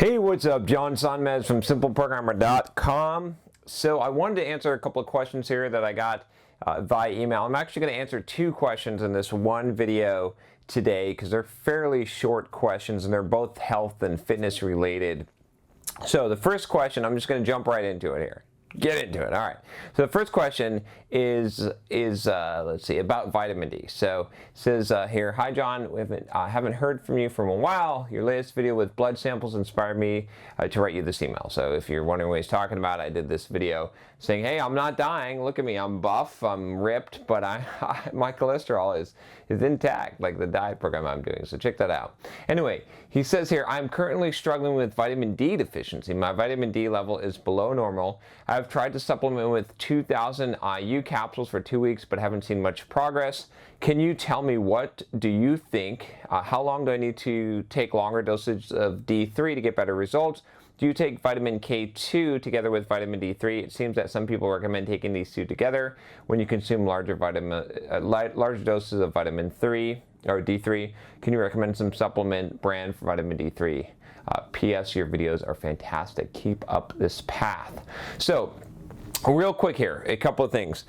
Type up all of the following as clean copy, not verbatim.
Hey, what's up? John Sonmez from simpleprogrammer.com. So I wanted to answer a couple of questions here that I got via email. I'm actually going to answer two questions in this one video today because they're fairly short questions and they're both health and fitness related. So the first question, I'm just going to jump right into it here. Get into it. All right. So the first question is let's see, about vitamin D. So it says here, hi John, I haven't heard from you for a while. Your latest video with blood samples inspired me to write you this email. So if you're wondering what he's talking about, I did this video saying, hey, I'm not dying. Look at me. I'm buff. I'm ripped, but my cholesterol is intact, like the diet program I'm doing. So check that out. Anyway, he says here, I'm currently struggling with vitamin D deficiency. My vitamin D level is below normal. I've tried to supplement with 2,000 IU capsules for 2 weeks, but haven't seen much progress. Can you tell me, what do you think? How long do I need to take longer dosage of D3 to get better results? Do you take vitamin K2 together with vitamin D3? It seems that some people recommend taking these two together when you consume larger doses of vitamin 3 or D3. Can you recommend some supplement brand for vitamin D3? P.S. Your videos are fantastic. Keep up this path. So, real quick here, a couple of things.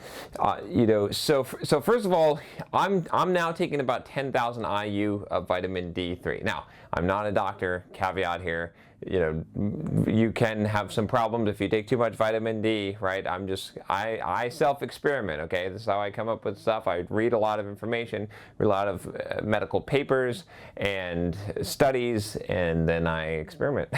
So first of all, I'm now taking about 10,000 IU of vitamin D3. Now, I'm not a doctor. Caveat here. You can have some problems if you take too much vitamin D, right? I self-experiment, okay? This is how I come up with stuff. I read a lot of information, read a lot of medical papers and studies, and then I experiment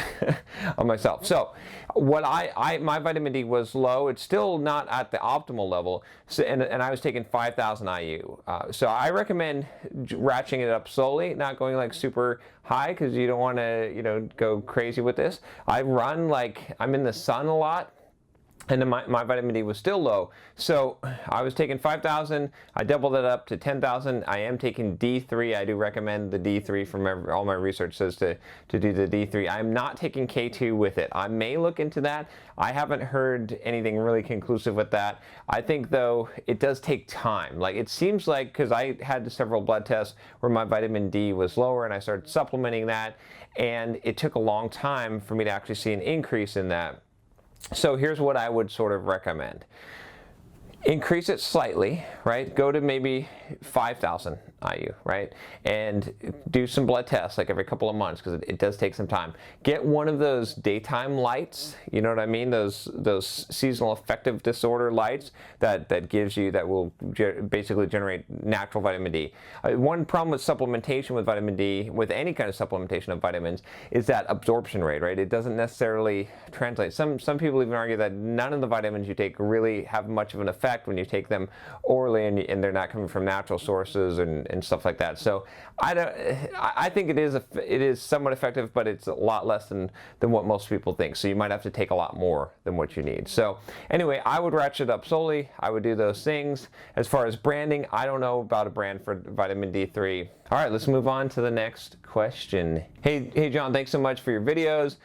on myself. So my vitamin D was low. It's still not at the optimal level, so, and I was taking 5,000 IU. So I recommend ratcheting it up slowly, not going like super high, because you don't want to, go crazy with this. I run, like, I'm in the sun a lot, and then my vitamin D was still low. So I was taking 5,000, I doubled it up to 10,000. I am taking D3. I do recommend the D3 from all my research says to do the D3. I'm not taking K2 with it. I may look into that. I haven't heard anything really conclusive with that. I think, though, it does take time. Like, it seems like, because I had several blood tests where my vitamin D was lower and I started supplementing that, and it took a long time for me to actually see an increase in that. So here's what I would sort of recommend. Increase it slightly, right? Go to maybe 5,000 IU, right? And do some blood tests like every couple of months, because it does take some time. Get one of those daytime lights, you know what I mean? Those seasonal affective disorder lights that will basically generate natural vitamin D. One problem with supplementation with vitamin D, with any kind of supplementation of vitamins, is that absorption rate, right? It doesn't necessarily translate. Some people even argue that none of the vitamins you take really have much of an effect when you take them orally, and they're not coming from natural sources and stuff like that. So I think it is somewhat effective, but it's a lot less than what most people think. So you might have to take a lot more than what you need. So anyway, I would ratchet up slowly. I would do those things. As far as branding, I don't know about a brand for vitamin D3. All right, let's move on to the next question. Hey John, thanks so much for your videos.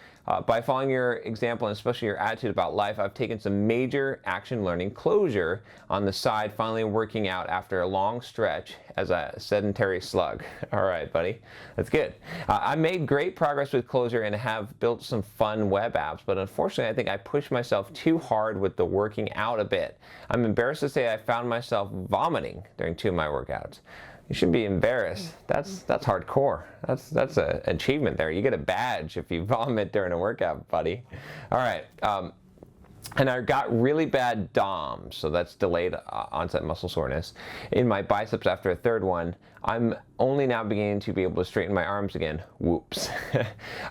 By following your example and especially your attitude about life, I've taken some major action learning closure on the side, finally working out after a long stretch as a sedentary slug. All right, buddy, that's good. I made great progress with closure and have built some fun web apps, but unfortunately I think I pushed myself too hard with the working out a bit. I'm embarrassed to say I found myself vomiting during 2 of my workouts. You should be embarrassed. That's hardcore. That's an achievement there. You get a badge if you vomit during a workout, buddy. All right. And I got really bad DOMS, so that's delayed onset muscle soreness, in my biceps after a third one. I'm only now beginning to be able to straighten my arms again. Whoops.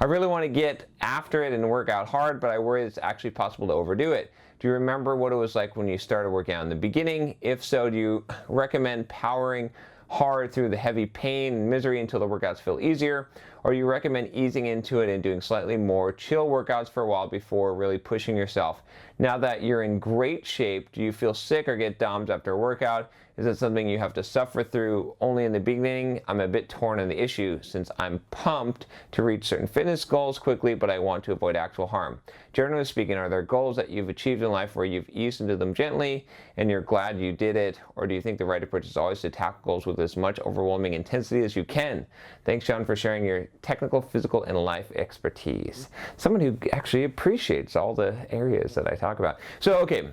I really want to get after it and work out hard, but I worry it's actually possible to overdo it. Do you remember what it was like when you started working out in the beginning? If so, do you recommend powering hard through the heavy pain and misery until the workouts feel easier, or you recommend easing into it and doing slightly more chill workouts for a while before really pushing yourself? Now that you're in great shape, do you feel sick or get DOMS after a workout? Is it something you have to suffer through only in the beginning? I'm a bit torn on the issue since I'm pumped to reach certain fitness goals quickly, but I want to avoid actual harm. Generally speaking, are there goals that you've achieved in life where you've eased into them gently and you're glad you did it? Or do you think the right approach is always to tackle goals with as much overwhelming intensity as you can? Thanks, John, for sharing your technical, physical, and life expertise. Someone who actually appreciates all the areas that I talk about. So, okay,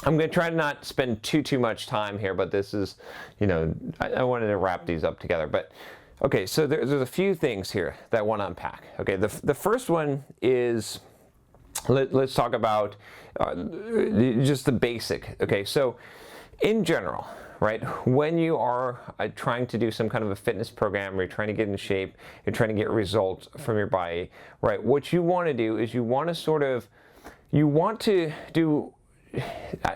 I'm going to try to not spend too much time here, but this is, I wanted to wrap these up together. But, okay, so there's a few things here that I want to unpack. Okay, the first one is, let's talk about just the basic. Okay, so in general, right, when you are trying to do some kind of a fitness program, or you're trying to get in shape, you're trying to get results from your body, right, what you want to do is you want to do,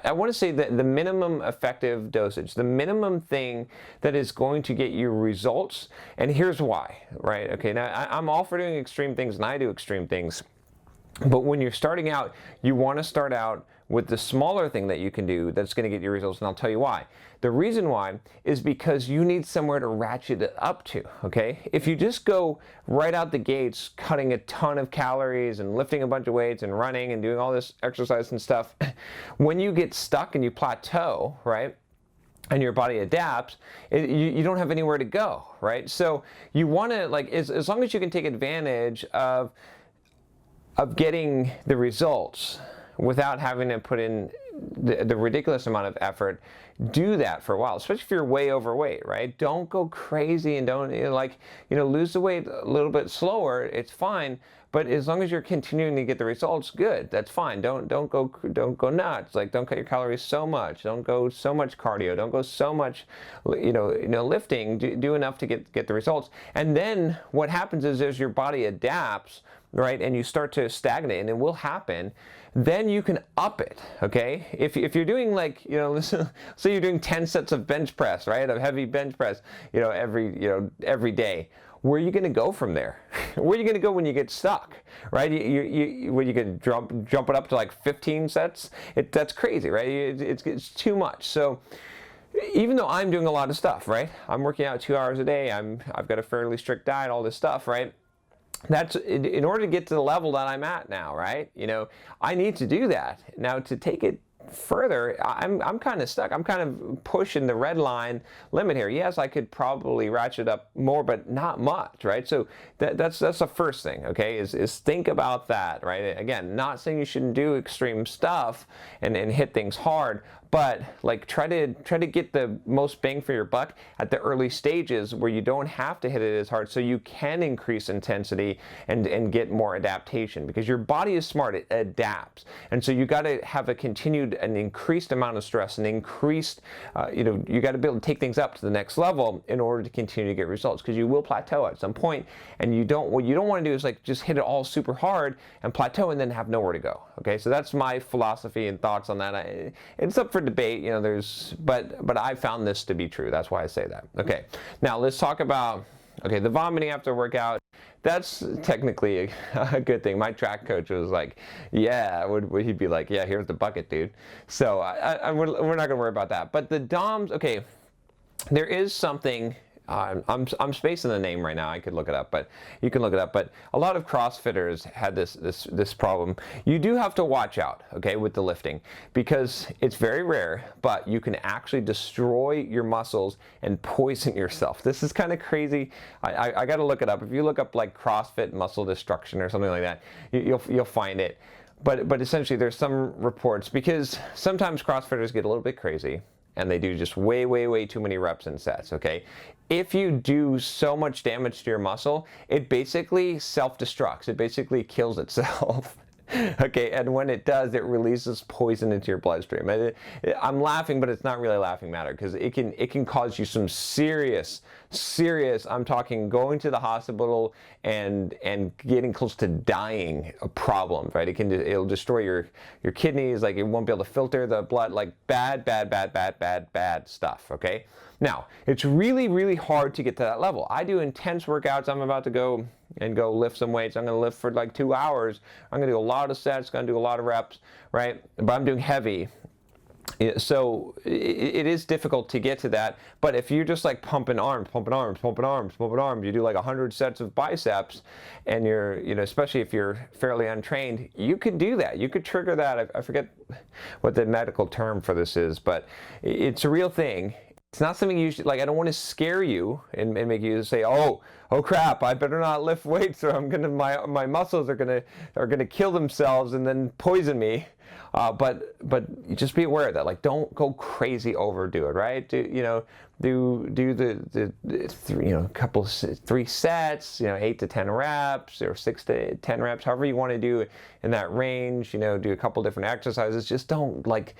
I want to say that the minimum effective dosage, the minimum thing that is going to get you results, and here's why, right? Okay, now I'm all for doing extreme things, and I do extreme things, but when you're starting out, you want to start out with the smaller thing that you can do that's going to get you results, and I'll tell you why. The reason why is because you need somewhere to ratchet it up to, okay? If you just go right out the gates cutting a ton of calories and lifting a bunch of weights and running and doing all this exercise and stuff, when you get stuck and you plateau, right, and your body adapts, you don't have anywhere to go, right? So you want to, like, as long as you can take advantage of getting the results without having to put in the ridiculous amount of effort, do that for a while, especially if you're way overweight, right? Don't go crazy and don't, lose the weight a little bit slower. It's fine, but as long as you're continuing to get the results, good. That's fine. Don't go nuts. Like, don't cut your calories so much. Don't go so much cardio. Don't go so much, lifting. Do enough to get the results. And then what happens is, as your body adapts, right, and you start to stagnate, and it will happen, then you can up it, okay? If you're doing, like, say you're doing 10 sets of bench press, right, of heavy bench press, every day, where are you going to go from there? Where are you going to go when you get stuck, right? When you can jump it up to like 15 sets, that's crazy, right? It's too much. So even though I'm doing a lot of stuff, right? I'm working out 2 hours a day. I've got a fairly strict diet, all this stuff, right? That's in order to get to the level that I'm at now, right? I need to do that. Now, to take it further, I'm kind of stuck. I'm kind of pushing the red line limit here. Yes, I could probably ratchet up more, but not much, right? So that's the first thing, okay, is think about that, right? Again, not saying you shouldn't do extreme stuff and hit things hard, but like try to get the most bang for your buck at the early stages where you don't have to hit it as hard, so you can increase intensity and get more adaptation, because your body is smart, it adapts, and so you got to have an increased amount of stress, an increased you got to be able to take things up to the next level in order to continue to get results, because you will plateau at some point, and what you don't want to do is like just hit it all super hard and plateau and then have nowhere to go. Okay, so that's my philosophy and thoughts on that. It's up for debate, but I found this to be true. That's why I say that. Okay, now let's talk about the vomiting after workout. That's technically a good thing. My track coach was like, yeah, he'd be like, yeah, here's the bucket, dude. So we're not gonna worry about that. But the DOMS, okay, there is something. I'm spacing the name right now. I could look it up, but you can look it up. But a lot of CrossFitters had this problem. You do have to watch out, okay, with the lifting, because it's very rare, but you can actually destroy your muscles and poison yourself. This is kind of crazy. I got to look it up. If you look up like CrossFit muscle destruction or something like that, you'll find it. But essentially, there's some reports, because sometimes CrossFitters get a little bit crazy and they do just way too many reps and sets, okay? If you do so much damage to your muscle, it basically self-destructs. It basically kills itself. Okay, and when it does, it releases poison into your bloodstream. I'm laughing, but it's not really a laughing matter, because it can cause you some serious, I'm talking going to the hospital and getting close to dying problems, right? It'll destroy your kidneys, like it won't be able to filter the blood, like bad stuff, okay? Now, it's really hard to get to that level. I do intense workouts. I'm about to go lift some weights. I'm going to lift for like 2 hours. I'm going to do a lot of sets, going to do a lot of reps, right? But I'm doing heavy. So it is difficult to get to that. But if you're just like pumping arms, you do like 100 sets of biceps, and you're, especially if you're fairly untrained, you could do that. You could trigger that. I forget what the medical term for this is, but it's a real thing. It's not something you should, like, I don't want to scare you and make you say, oh crap, I better not lift weights or I'm gonna, my muscles are gonna kill themselves and then poison me. But just be aware of that. Like, don't go crazy, overdo it, right? Do the 3 sets, 8 to 10 reps or 6 to 10 reps, however you want to do in that range. Do a couple different exercises. Just don't like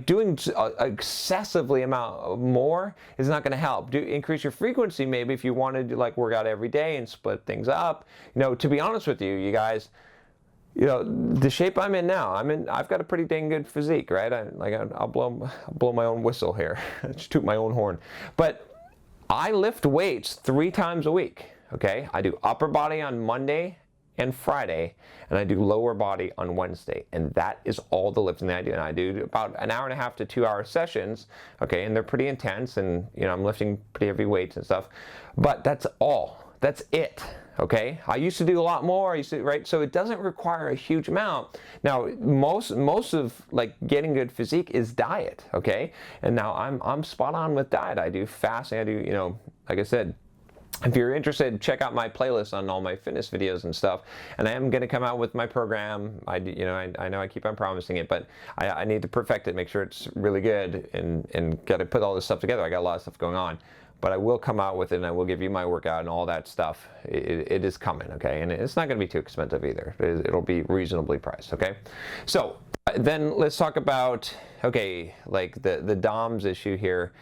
doing excessively amount more is not going to help. Increase your frequency maybe if you want to like work out every day and split things up. To be honest with you, you guys. The shape I'm in now, I've got a pretty dang good physique, right? I'll blow my own whistle here, just toot my own horn. But I lift weights 3 times a week, okay? I do upper body on Monday and Friday, and I do lower body on Wednesday. And that is all the lifting that I do. And I do about an hour and a half to 2 hour sessions, okay? And they're pretty intense, and I'm lifting pretty heavy weights and stuff. But that's all. That's it. Okay, I used to do a lot more. Right? So it doesn't require a huge amount. Now, most of like getting good physique is diet. Okay, and now I'm spot on with diet. I do fasting. I do like I said. If you're interested, check out my playlist on all my fitness videos and stuff. And I am going to come out with my program. I know I keep on promising it, but I need to perfect it, make sure it's really good, and got to put all this stuff together. I got a lot of stuff going on. But I will come out with it, and I will give you my workout and all that stuff. It is coming, okay? And it's not going to be too expensive either. It'll be reasonably priced, okay? So then let's talk about, okay, like the DOMS issue here.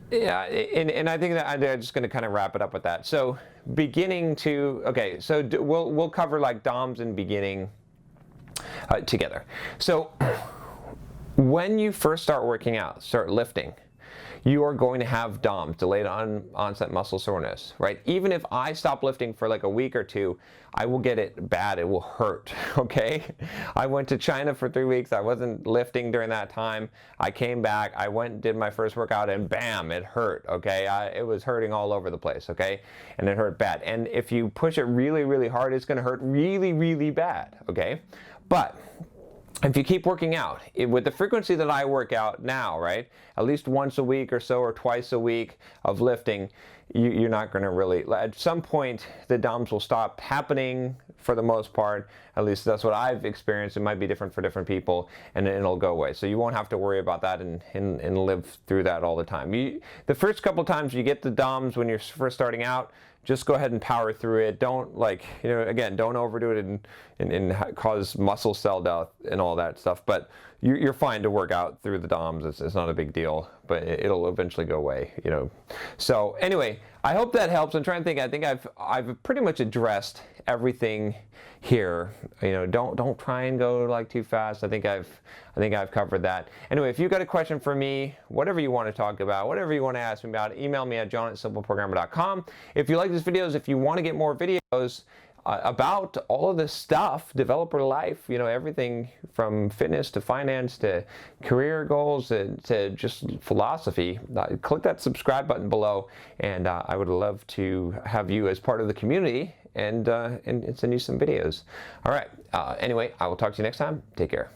Yeah, and I think that I'm just going to kind of wrap it up with that. So so we'll cover like DOMS and beginning together. So when you first start working out, start lifting, you are going to have DOMS, delayed onset muscle soreness, right? Even if I stop lifting for like a week or 2, I will get it bad. It will hurt, okay? I went to China for 3 weeks. I wasn't lifting during that time. I came back. I went and did my first workout, and bam, it hurt, okay? It was hurting all over the place, okay? And it hurt bad. And if you push it really, really hard, it's going to hurt really, really bad, okay? But if you keep working out, with the frequency that I work out now, right, at least once a week or so, or twice a week of lifting, you're not going to really, at some point, the DOMS will stop happening for the most part. At least that's what I've experienced. It might be different for different people, and it'll go away. So you won't have to worry about that and live through that all the time. The first couple times you get the DOMS when you're first starting out, just go ahead and power through it. Don't again, don't overdo it and cause muscle cell death and all that stuff. But you're fine to work out through the DOMS. It's not a big deal, but it'll eventually go away. So anyway, I hope that helps. I'm trying to think. I think I've pretty much addressed everything here. Don't try and go like too fast. I think I've covered that. Anyway, if you've got a question for me, whatever you want to talk about, whatever you want to ask me about, email me at john@simpleprogrammer.com. If you like these videos, if you want to get more videos about all of this stuff, developer life, everything from fitness to finance to career goals to just philosophy, click that subscribe button below, and I would love to have you as part of the community and send you some videos. All right. Anyway, I will talk to you next time. Take care.